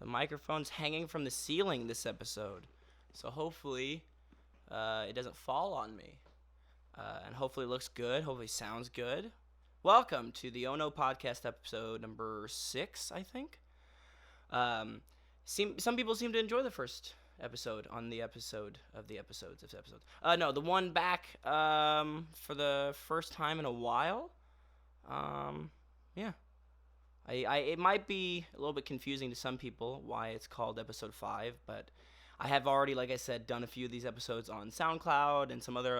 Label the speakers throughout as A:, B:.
A: The microphone's hanging from the ceiling this episode. So hopefully it doesn't fall on me. And hopefully it looks good. Hopefully it sounds good. Welcome to the Ono Podcast episode number 6, I think. Some people seem to enjoy the first episode on the episode of the episodes. No, the one back for the first time in a while. Yeah. It might be a little bit confusing to some people why it's called episode 5, but I have already, like I said, done a few of these episodes on SoundCloud and some other,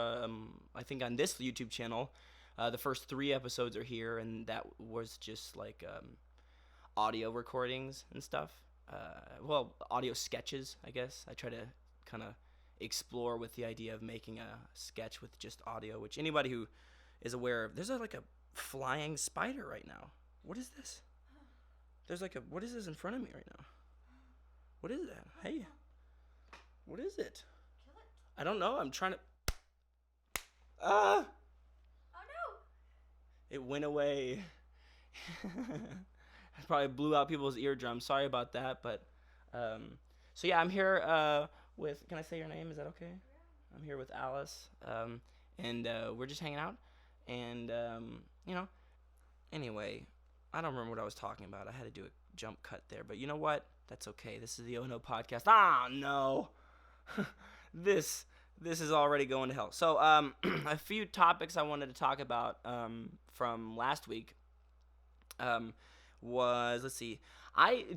A: I think on this YouTube channel. The first 3 episodes are here, and that was just like audio recordings and stuff. Audio sketches, I guess. I try to kind of explore with the idea of making a sketch with just audio, which anybody who is aware of, there's like a flying spider right now. What is this? What is this in front of me right now? What is that? Hey. What is it?
B: Kill it.
A: I don't know. I'm trying to...
B: Oh no!
A: It went away. I probably blew out people's eardrums. Sorry about that, but... So yeah, I'm here with... Can I say your name? Is that okay? Yeah. I'm here with Alice, and we're just hanging out, and, Anyway, I don't remember what I was talking about. I had to do a jump cut there, but you know what? That's okay. This is the Ono Podcast. Ah, no! This is already going to hell. So, a few topics I wanted to talk about from last week was, let's see,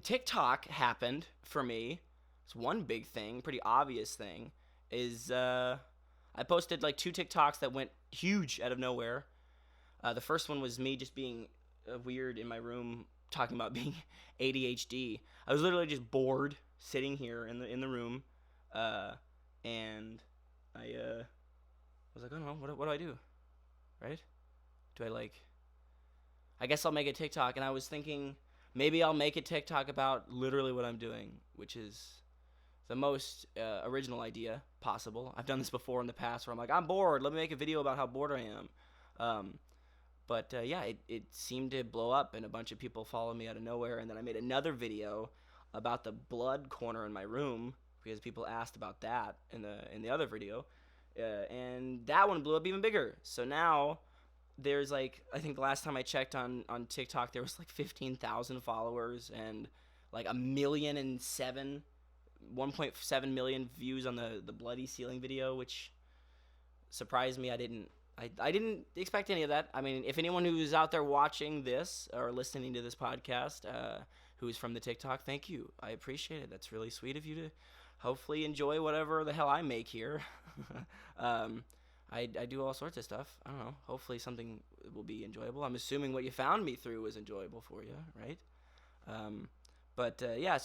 A: TikTok happened for me. It's one big thing, pretty obvious thing, is I posted like 2 TikToks that went huge out of nowhere. The first one was me just being weird in my room talking about being ADHD. I was literally just bored sitting here in the room, and I was like, I don't know, what do I do, right? Do I guess I'll make a TikTok, and I was thinking maybe I'll make a TikTok about literally what I'm doing, which is the most original idea possible. I've done this before in the past where I'm like, I'm bored, let me make a video about how bored I am. But it seemed to blow up, and a bunch of people followed me out of nowhere. And then I made another video about the blood corner in my room because people asked about that in the other video, and that one blew up even bigger. So now there's I think the last time I checked on TikTok, there was 15,000 followers and 1.7 million views on the bloody ceiling video, which surprised me. I didn't expect any of that. I mean, if anyone who's out there watching this or listening to this podcast who is from the TikTok, thank you. I appreciate it. That's really sweet of you to hopefully enjoy whatever the hell I make here. I do all sorts of stuff. I don't know. Hopefully something will be enjoyable. I'm assuming what you found me through was enjoyable for you, right? So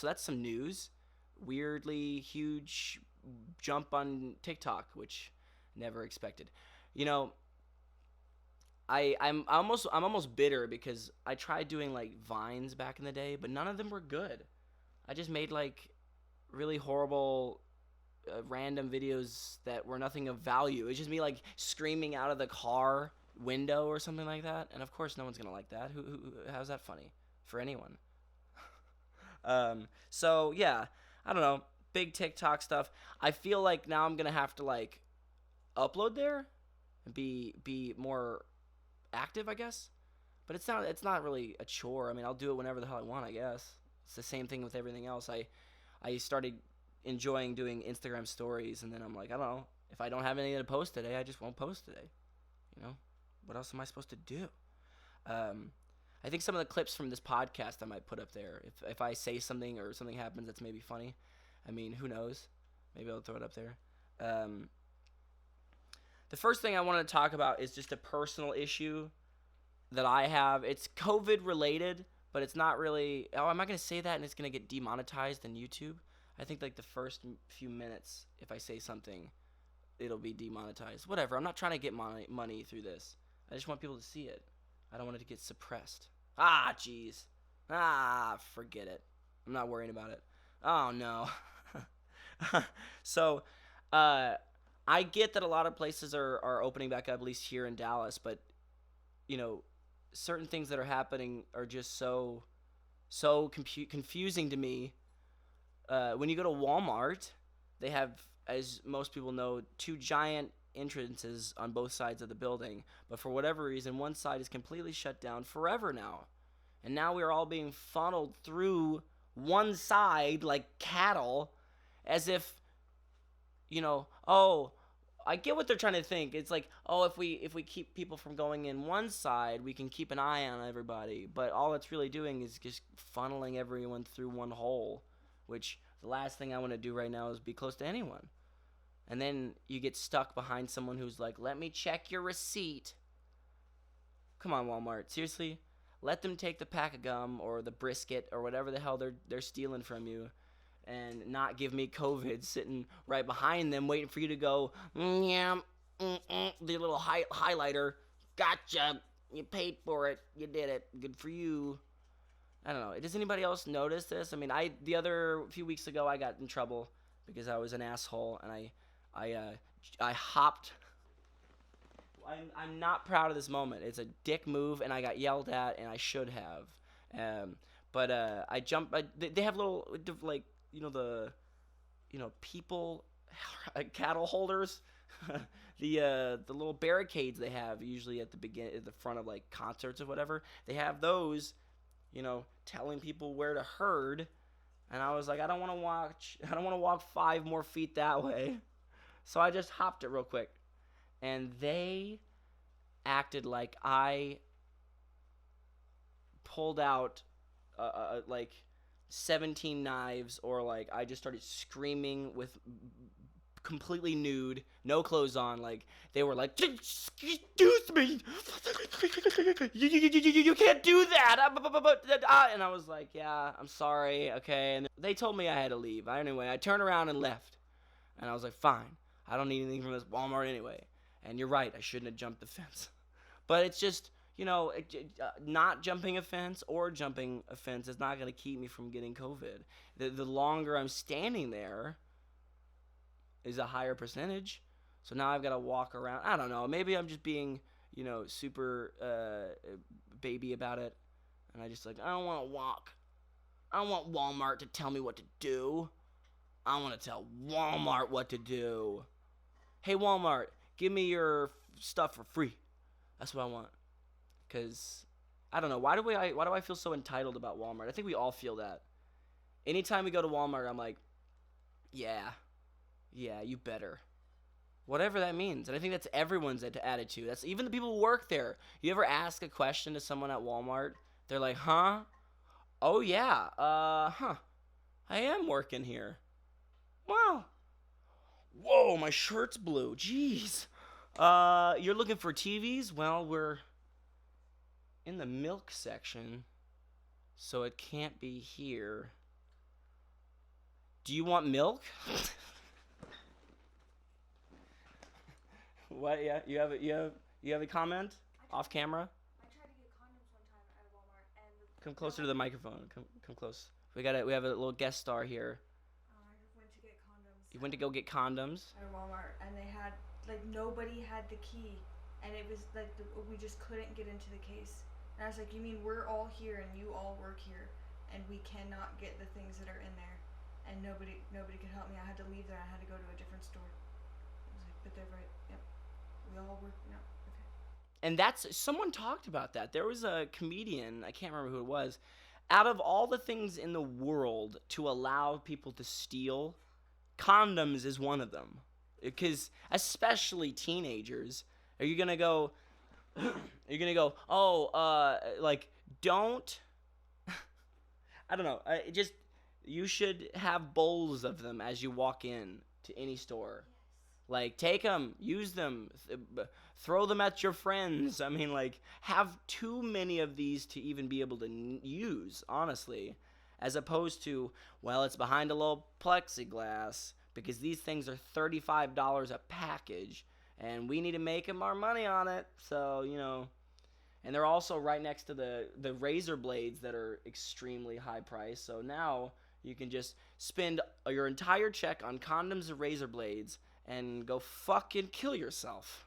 A: that's some news. Weirdly huge jump on TikTok, which never expected. You know, I'm almost bitter because I tried doing Vines back in the day, but none of them were good. I just made really horrible random videos that were nothing of value. It's just me screaming out of the car window or something like that, and of course no one's gonna like that. How's that funny for anyone? So yeah, I don't know, big TikTok stuff. I feel like now I'm gonna have to upload there and be more active, I guess. But it's not really a chore. I mean, I'll do it whenever the hell I want, I guess. It's the same thing with everything else. I started enjoying doing Instagram stories, and then I'm like, I don't know, if I don't have anything to post today, I just won't post today. You know, what else am I supposed to do? I think some of the clips from this podcast I might put up there. If I say something or something happens that's maybe funny, I mean, who knows? Maybe I'll throw it up there. The first thing I want to talk about is just a personal issue that I have. It's COVID related, but it's not really... Oh, am I going to say that and it's going to get demonetized on YouTube? I think the first few minutes, if I say something, it'll be demonetized. Whatever, I'm not trying to get money through this. I just want people to see it. I don't want it to get suppressed. Ah, jeez. Ah, forget it. I'm not worrying about it. Oh, no. So, I get that a lot of places are opening back up, at least here in Dallas, but, certain things that are happening are just so confusing to me when you go to Walmart, they have, as most people know, two giant entrances on both sides of the building. But for whatever reason, one side is completely shut down forever now. And now we're all being funneled through one side like cattle, as if, oh, I get what they're trying to think. It's like, oh, if we keep people from going in one side, we can keep an eye on everybody. But all it's really doing is just funneling everyone through one hole, which the last thing I want to do right now is be close to anyone. And then you get stuck behind someone who's like, let me check your receipt. Come on, Walmart. Seriously? Let them take the pack of gum or the brisket or whatever the hell they're stealing from you, and not give me COVID sitting right behind them waiting for you to go, the little highlighter. Gotcha. You paid for it. You did it. Good for you. I don't know. Does anybody else notice this? I mean, a few weeks ago, I got in trouble because I was an asshole, and I hopped. I'm not proud of this moment. It's a dick move, and I got yelled at, and I should have. But I jumped. They have little, like, people, cattle holders. The little barricades they have usually at the front of like concerts or whatever. They have those, telling people where to herd. And I was like, I don't want to walk 5 more feet that way. So I just hopped it real quick. And they acted like I pulled out like 17 knives, or like I just started screaming with completely nude, no clothes on. Like they were like, excuse me, you can't do that. And I was like, yeah, I'm sorry, okay. And they told me I had to leave. Anyway, I turned around and left. And I was like, fine, I don't need anything from this Walmart anyway. And you're right, I shouldn't have jumped the fence. But it's just, not jumping a fence or jumping a fence is not going to keep me from getting COVID. The longer I'm standing there is a higher percentage. So now I've got to walk around. I don't know. Maybe I'm just being, super baby about it. And I just I don't want to walk. I don't want Walmart to tell me what to do. I want to tell Walmart what to do. Hey, Walmart, give me your stuff for free. That's what I want. Because, I don't know, why do I feel so entitled about Walmart? I think we all feel that. Anytime we go to Walmart, I'm like, yeah, you better. Whatever that means. And I think that's everyone's attitude. That's even the people who work there. You ever ask a question to someone at Walmart? They're like, huh? Oh, yeah. I am working here. Wow. Whoa, my shirt's blue. Jeez. You're looking for TVs? Well, we're in the milk section, so it can't be here. Do you want milk? What? Yeah, you have a comment off camera?
B: I tried to get condoms one time at Walmart, and
A: Come closer to the microphone. Come close. We have a little guest star here.
B: I went to get condoms.
A: You went to go get condoms?
B: At Walmart, and they had nobody had the key, and it was we just couldn't get into the case. And I was like, you mean we're all here and you all work here, and we cannot get the things that are in there, and nobody could help me. I had to leave there. I had to go to a different store. I was like, but they're right. Yep. We all work. No. Okay.
A: And someone talked about that. There was a comedian, I can't remember who it was. Out of all the things in the world to allow people to steal, condoms is one of them. Because especially teenagers, are you gonna go? Don't. I don't know. You should have bowls of them as you walk in to any store.
B: Yes.
A: Like, take them, use them, throw them at your friends. I mean, have too many of these to even be able to use, honestly. As opposed to, well, it's behind a little plexiglass, because these things are $35 a package, and we need to make our money on it. So, and they're also right next to the razor blades that are extremely high priced. So now you can just spend your entire check on condoms and razor blades and go fucking kill yourself.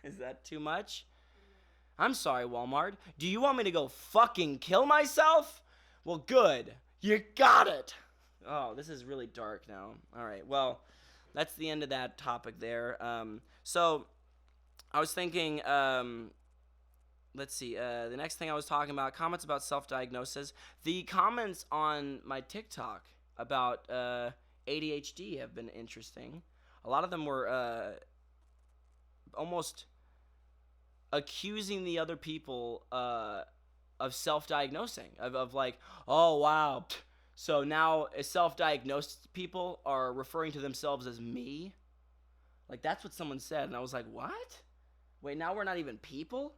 A: Is that too much? I'm sorry, Walmart. Do you want me to go fucking kill myself? Well, good. You got it. Oh, this is really dark now. All right. Well, that's the end of that topic there. So I was thinking, let's see. The next thing I was talking about, comments about self-diagnosis. The comments on my TikTok about ADHD have been interesting. A lot of them were almost accusing the other people of self-diagnosing, of like, oh, wow. So now self-diagnosed people are referring to themselves as me. Like, that's what someone said. And I was like, what? Wait, now we're not even people?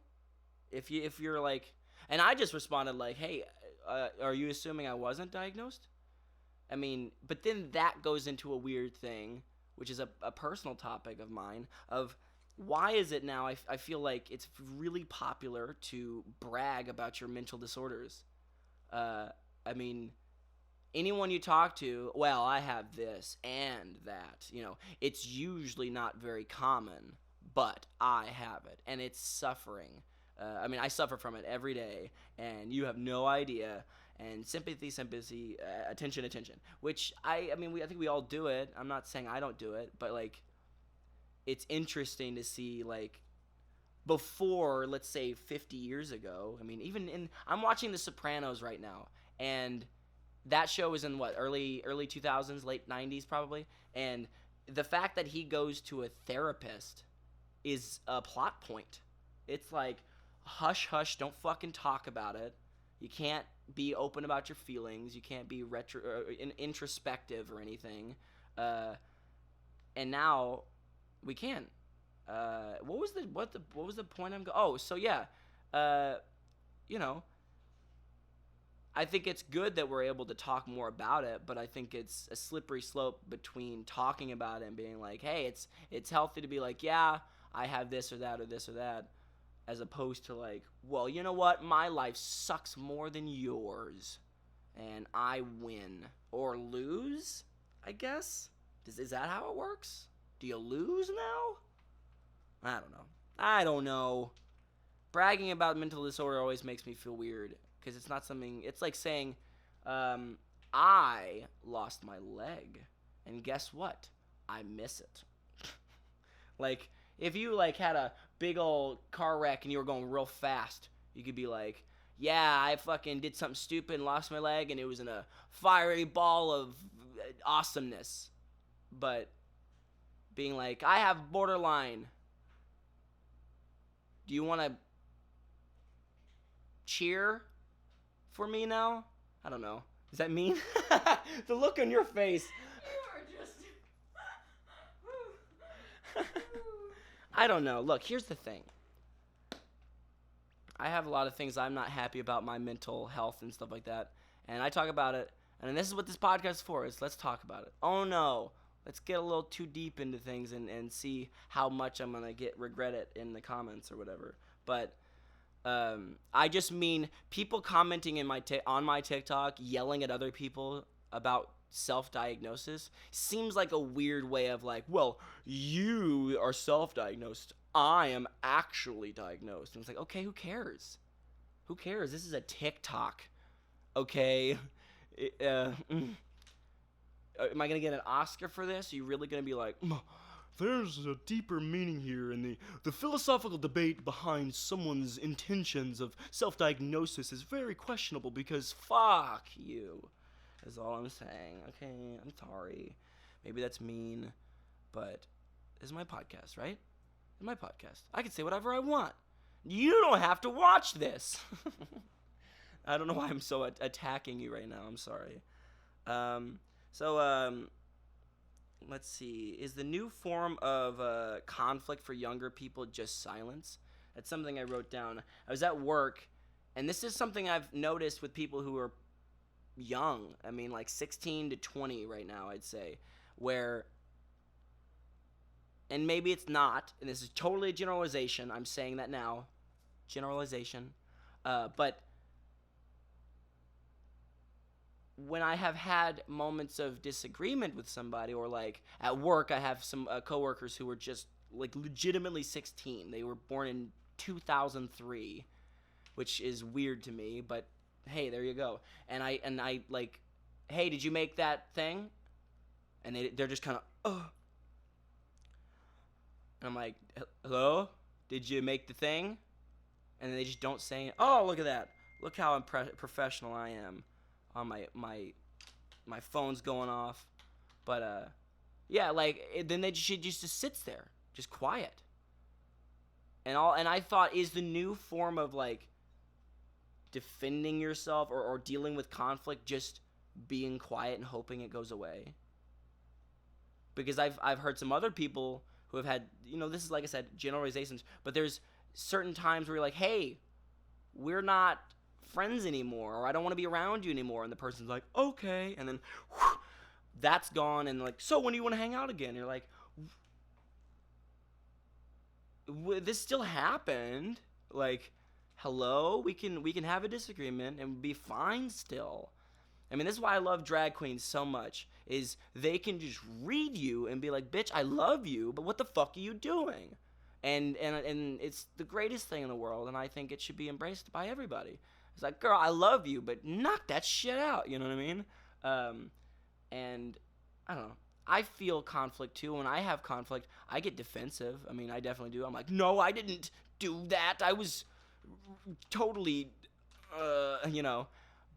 A: If you're like, and I just responded like, hey, are you assuming I wasn't diagnosed? I mean, but then that goes into a weird thing, which is a personal topic of mine, of why is it now I feel like it's really popular to brag about your mental disorders. I mean, anyone you talk to, well, I have this and that. It's usually not very common, but I have it, and it's suffering. I mean, I suffer from it every day, and you have no idea. And sympathy, attention, which I think we all do it. I'm not saying I don't do it, but like, it's interesting to see, like, before, let's say 50 years ago. I mean, I'm watching The Sopranos right now, and that show is in what, early 2000s, late 90s probably, and the fact that he goes to a therapist is a plot point. It's like, hush, don't fucking talk about it. You can't be open about your feelings. You can't be introspective or anything. And now we can. What was the point I'm going? Oh, so yeah. I think it's good that we're able to talk more about it, but I think it's a slippery slope between talking about it and being like, hey, it's healthy to be like, yeah, I have this or that or this or that, as opposed to like, well, you know what? My life sucks more than yours, and I win or lose, I guess. Is that how it works? Do you lose now? I don't know. Bragging about mental disorder always makes me feel weird, because it's not something. It's like saying, I lost my leg, and guess what? I miss it. Like, if you like had a big old car wreck and you were going real fast, you could be like, yeah, I fucking did something stupid and lost my leg, and it was in a fiery ball of awesomeness. But being like, I have borderline. Do you want to cheer for me now? I don't know. Does that mean? The look on your face.
B: You are just...
A: I don't know. Look, here's the thing. I have a lot of things I'm not happy about, my mental health and stuff like that. And I talk about it. And this is what this podcast is for, is let's talk about it. Oh, no. Let's get a little too deep into things and see how much I'm going to regret it in the comments or whatever. But I just mean people commenting on my TikTok, yelling at other people about self-diagnosis seems like a weird way of like, well, you are self-diagnosed, I am actually diagnosed. And it's like, okay, who cares? This is a TikTok, okay? Am I gonna get an Oscar for this? Are you really gonna be like, there's a deeper meaning here, and the philosophical debate behind someone's intentions of self-diagnosis is very questionable because fuck you, is all I'm saying. Okay, I'm sorry. Maybe that's mean, but this is my podcast, right? It's my podcast. I can say whatever I want. You don't have to watch this. I don't know why I'm so attacking you right now. I'm sorry. Let's see. Is the new form of conflict for younger people just silence? That's something I wrote down. I was at work, and this is something I've noticed with people who are young. I mean, like 16 to 20 right now, I'd say, where, and maybe it's not, and this is totally a generalization. I'm saying that now. Generalization. But when I have had moments of disagreement with somebody, or like at work, I have some coworkers who were just like legitimately 16. They were born in 2003, which is weird to me, but hey, there you go. And I like, hey, did you make that thing? And they're just kind of, oh. And I'm like, hello? Did you make the thing? And they just don't say, oh, look at that. Look how professional I am. On my phone's going off. But, yeah, like, then she just sits there, just quiet. And I thought, is the new form of, like, defending yourself or dealing with conflict just being quiet and hoping it goes away? Because I've heard some other people who have had, this is, like I said, generalizations, but there's certain times where you're like, hey, we're not friends anymore, or I don't want to be around you anymore, and the person's like, okay, and then whew, that's gone, and like, so when do you want to hang out again? And you're like, this still happened. Like, hello, we can have a disagreement and be fine still. I mean, this is why I love drag queens so much, is they can just read you and be like, bitch, I love you, but what the fuck are you doing? And it's the greatest thing in the world, and I think it should be embraced by everybody. It's like, girl, I love you, but knock that shit out, you know what I mean? And I don't know. I feel conflict too. When I have conflict, I get defensive. I mean, I definitely do. I'm like, no, I didn't do that. I was totally,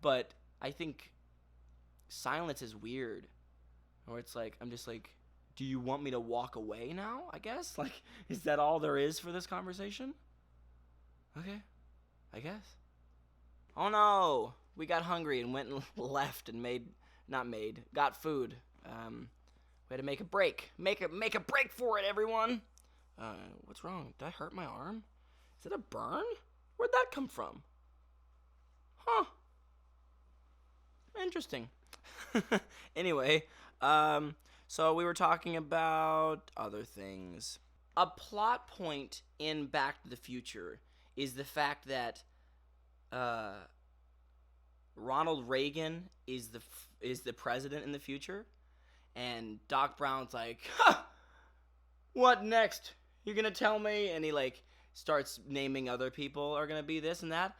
A: but I think silence is weird. Or it's like, I'm just like, do you want me to walk away now, I guess? Like, is that all there is for this conversation? Okay, I guess. Oh no, we got hungry and went and left and got food. We had to make a break. Make a break for it, everyone. What's wrong? Did I hurt my arm? Is it a burn? Where'd that come from? Huh. Interesting. Anyway, so we were talking about other things. A plot point in Back to the Future is the fact that Ronald Reagan is the president in the future, and Doc Brown's like, ha! What next? You're gonna tell me? And he like starts naming other people are gonna be this and that.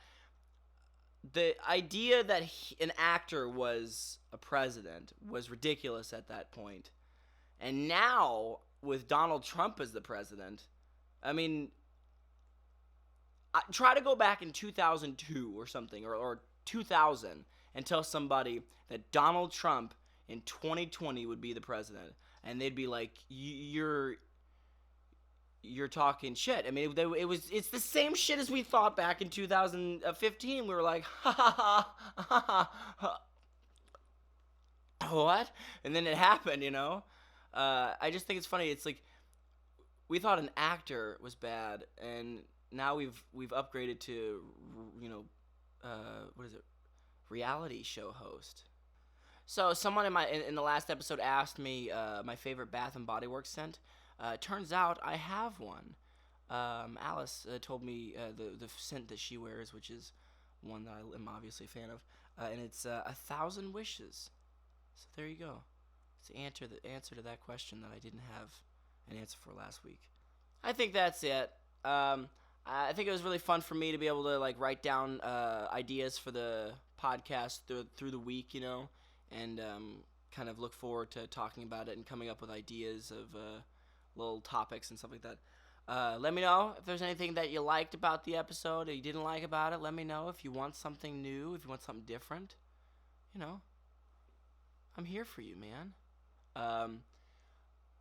A: The idea that an actor was a president was ridiculous at that point. And now, with Donald Trump as the president, I mean, try to go back in 2002 or something, or 2000, and tell somebody that Donald Trump in 2020 would be the president. And they'd be like, you're talking shit. I mean, it's the same shit as we thought back in 2015. We were like, ha ha ha ha. What? And then it happened, I just think it's funny. It's like we thought an actor was bad, and now we've upgraded to what is it? Reality show host. So someone in the last episode asked me my favorite Bath and Body Works scent. Turns out I have one. Alice told me the scent that she wears, which is one that I am obviously a fan of, and it's 1,000 Wishes. So there you go. It's the answer to that question that I didn't have an answer for last week. I think that's it. I think it was really fun for me to be able to like write down ideas for the podcast through the week, and kind of look forward to talking about it and coming up with ideas of little topics and stuff like that. Let me know if there's anything that you liked about the episode or you didn't like about it. Let me know if you want something new, if you want something different. I'm here for you, man.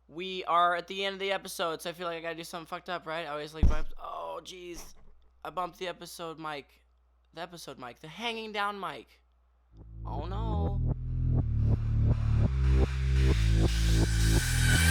A: We are at the end of the episode, so I feel like I gotta do something fucked up, right? I always like, oh, jeez. I bumped the episode mic. The hanging down mic. Oh, no.